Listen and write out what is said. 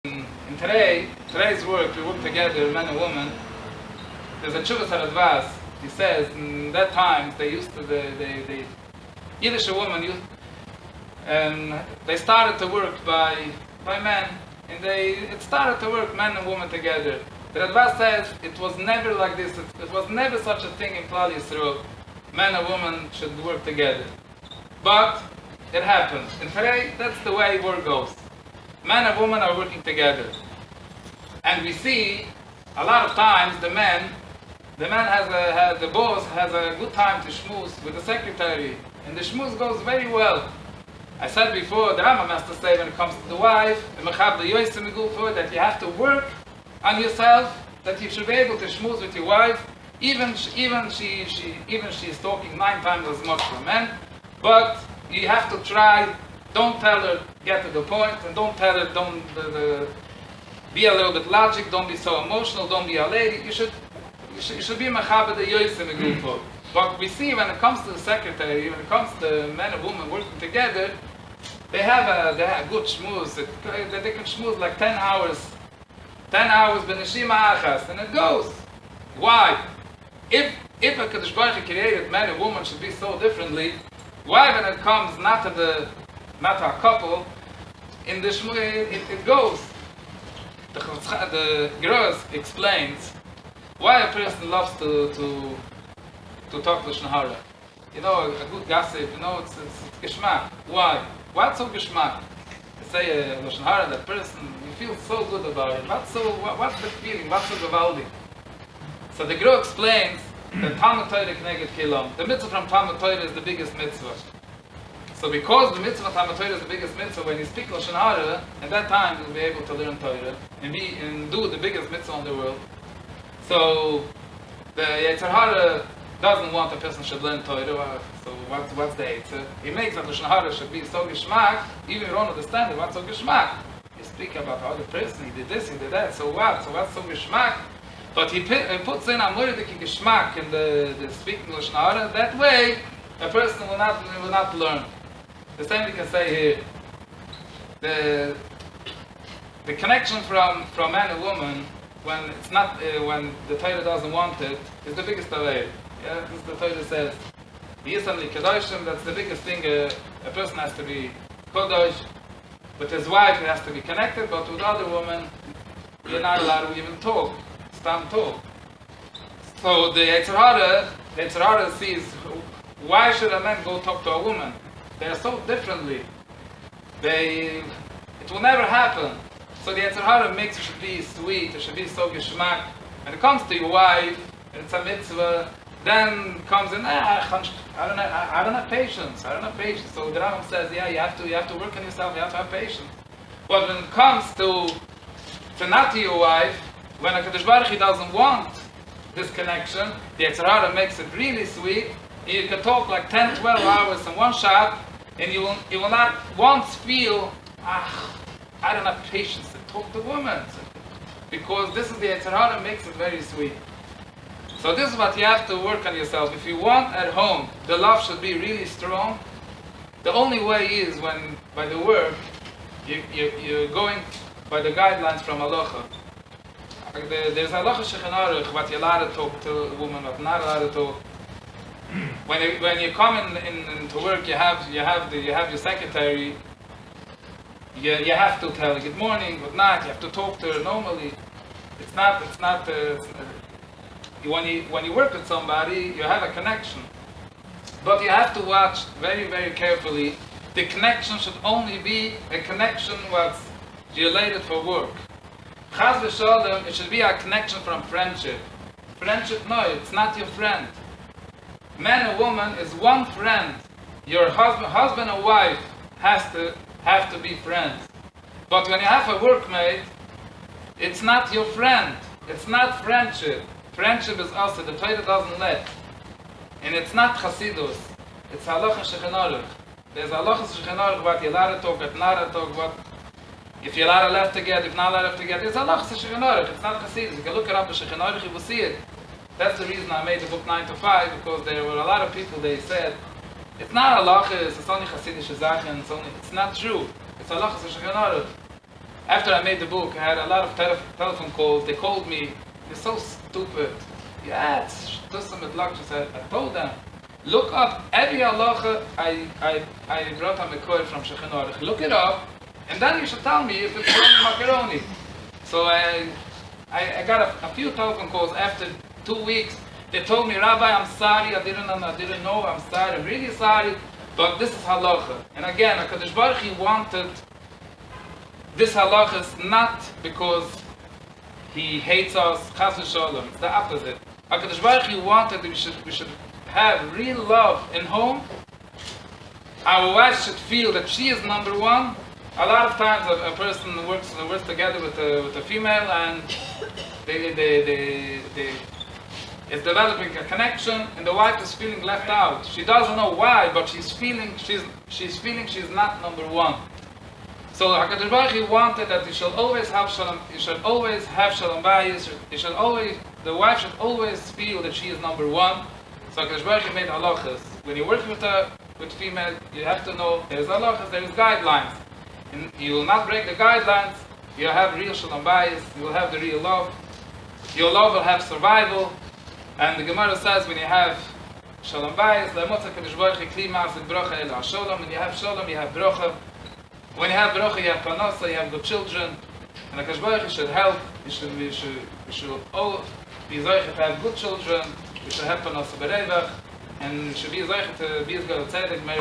In today's work, we work together, men and women. There's a Chuvas HaRadvas. He says in that time they used to the Yiddish women used, they started to work by men, and it started to work men and women together. The Radvas says it was never like this. It was never such a thing in Klal Yisrael. Men and women should work together, but it happened. And today, that's the way work goes. Men and women are working together, and we see a lot of times the man has the boss has a good time to schmooze with the secretary, and the schmooze goes very well. I said before, the Rambam has to say when it comes to the wife, that you have to work on yourself, that you should be able to schmooze with your wife, even she is talking 9 times as much for men, but you have to try. Don't tell her, get to the point, and don't tell her, be a little bit logic, don't be so emotional, don't be a lady. You should be mechaber the yoysim gufo. But we see when it comes to the secretary, when it comes to men and women working together, they have a good schmooze. They can schmooze like 10 hours b'neshima achas, and it goes. Why? If a Kadosh Baruch Hu created men and women should be so differently, why when it comes not to a couple, in the shmooze it goes. The Gross explains why a person loves to talk Lashon Hara. You know, a good gossip, it's geschmack. Why? What's so geschmack? To say Lashon Hara, that person, you feel so good about it. What's the feeling? What's so gewaldig? So the Gross explains that Talmud Torah kneged kilam. The mitzvah from Talmud Torah is the biggest mitzvah. So because the mitzvah of Talmud Torah is the biggest mitzvah, when you speak Lashon Hara, at that time you'll be able to learn Torah and do the biggest mitzvah in the world. So the Yetzer Hara doesn't want a person should learn Torah. So what's the Yetzer? He makes that Lashon Hara should be so geschmack, even if you don't understand it, what's so geschmack? You speak about how the person, he did this, he did that, so what? So what's so geschmack? But he puts in a moediki geschmack in the speaking Lashon Hara. That way, a person will not learn. The same we can say here. The connection from man and woman when it's not when the Torah doesn't want it is the biggest away. Yeah, this the Torah says. That's the biggest thing. A person has to be kodosh. With his wife, he has to be connected. But with other women, you're not allowed to even talk. Stam talk. So the Yetzer Hara sees, why should a man go talk to a woman? They are so differently. It will never happen. So the Yetzer Hara makes it should be sweet, it should be so geschmack. When it comes to your wife, and it's a mitzvah, then comes in, I don't have patience. So the Rambam says, yeah, you have to work on yourself, you have to have patience. But when it comes to not to your wife, when a Kadosh Baruch Hu doesn't want this connection, the Yetzer Hara makes it really sweet. You can talk like 10, 12 hours in one shot, and you will not once feel, I don't have patience to talk to women. Because this is the Yetzer Hara makes it very sweet. So this is what you have to work on yourself. If you want at home, the love should be really strong. The only way is when, by the work, you're going by the guidelines from Halacha. There's Halacha Shulchan Aruch, what you're allowed to talk to a woman, what not allowed to talk. When you come in to work, you have your secretary. You have to tell her good morning, good night. You have to talk to her normally. It's not. When you work with somebody, you have a connection, but you have to watch very, very carefully. The connection should only be a connection what's related for work. Chas v'sholem, it should be a connection from friendship. Friendship, no, it's not your friend. Man and woman is one friend. Your husband and wife have to be friends. But when you have a workmate, it's not your friend. It's not friendship. Friendship is also, the Torah doesn't let. And it's not Chasidus. It's Halacha Shulchan Aruch. There's Halacha Shulchan Aruch, what you're allowed to talk, what not allowed to talk, what if you're allowed to left together, if not allowed to left together. It's Halacha Shulchan Aruch. It's not Chasidus. You can look it up in Shulchan Aruch, you will see it. That's the reason I made the book 9 to 5, because there were a lot of people, they said, it's not halacha, it's only Hasidic Sachen, it's not true. It's halacha Shulchan Aruch. after I made the book, I had a lot of telephone calls. They called me, "You're so stupid." Yeah, it's just some lectures. I told them, look up every halacha I brought on the code from Shechin Aruch. Look it up, and then you should tell me if it's macaroni. So I got a few telephone calls after 2 weeks. They told me, Rabbi, I'm sorry, I didn't know, I'm sorry, I'm really sorry, but this is halacha. And again, HaKadosh Baruch Hu wanted this halacha is not because he hates us, chas v'sholom. It's the opposite. HaKadosh Baruch Hu wanted that we should have real love in home. Our wife should feel that she is number one. A lot of times a person works together with a female, and they is developing a connection, and the wife is feeling left out. She doesn't know why, but she's feeling she's not number one. So HaKadosh Baruch Hu wanted that you should always have shalom. You should always have shalom bayis. The wife should always feel that she is number one. So HaKadosh Baruch Hu made halachas. When you work with female, you have to know there's halachas, there's guidelines, and you will not break the guidelines. You'll have real shalom bayis. You will have the real love. Your love will have survival. And the Gemara says when you have shalom bayis, le'motza HaKadosh Baruch Hu kli ma'asid bracha el ha'sholom. When you have shalom, you have bracha. When you have bracha, you have panasa, you have good children. And HaKadosh Baruch Hu should help. You should all be zocheh to have good children. You should have panasa berevach. And you should be zocheh to be as good as tzedek.